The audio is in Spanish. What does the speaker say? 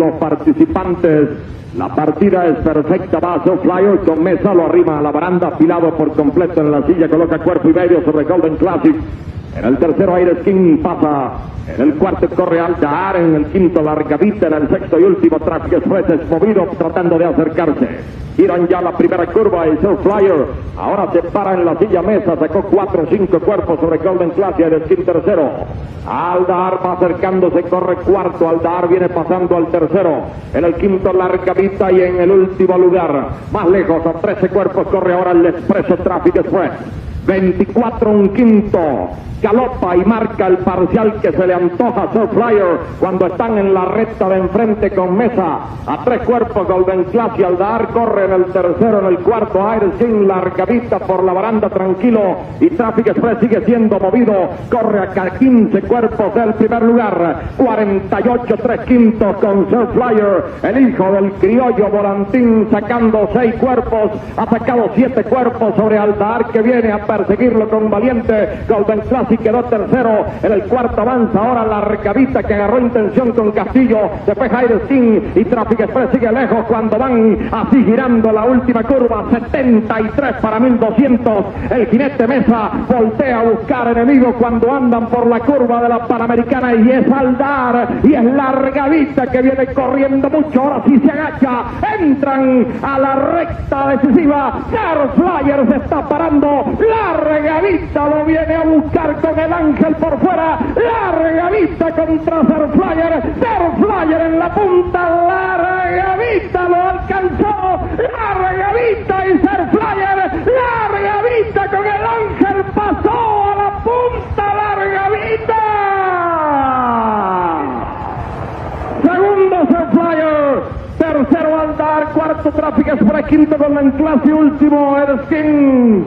los participantes. La partida es perfecta, va a Flyer con Mesa, lo arrima a la baranda, afilado por completo en la silla, coloca cuerpo y medio sobre Golden Classic. En el tercero, Aires King pasa. En el cuarto corre Aldar, en el quinto Largavita, en el sexto y último Traffic Express es movido tratando de acercarse. Giran ya la primera curva y Surf Flyer ahora se para en la silla Mesa, sacó 4 o 5 cuerpos sobre Golden Classic, el skin tercero. Aldar va acercándose, corre cuarto, Aldar viene pasando al tercero. En el quinto Largavita y en el último lugar, más lejos, a 13 cuerpos, corre ahora el Expreso Traffic Express. 24 un quinto, galopa y marca el parcial que se le antoja a Surf Flyer cuando están en la recta de enfrente con Mesa. A 3 cuerpos Golden Class y Aldar corre en el tercero, en el cuarto Aires King, Largavita por la baranda tranquilo y Traffic Express sigue siendo movido, corre a 15 cuerpos del primer lugar, 48 3 quintos con Surf Flyer, el hijo del criollo Volantín sacando 6 cuerpos, ha sacado 7 cuerpos sobre Aldar que viene a perseguirlo con valiente. Golden Classic quedó tercero, en el cuarto avanza ahora Largavita que agarró intención con Castillo, después Aires King y Traffic Express sigue lejos cuando van así girando la última curva, 73 para 1200, el jinete Mesa voltea a buscar enemigos cuando andan por la curva de la Panamericana y es Aldar y es Largavita que viene corriendo mucho, ahora sí se agacha, entran a la recta decisiva, Surf Flyer se está parando, Largavita lo viene a buscar con el ángel por fuera, Largavita contra Surf Flyer en la punta, Largavita lo alcanzó, Largavita y Surf Flyer, Largavita con el ángel pasó a la punta, Largavita. Segundo Surf Flyer, tercero Aldar, cuarto Traffic Express, quinto Golden Class y último Aires King.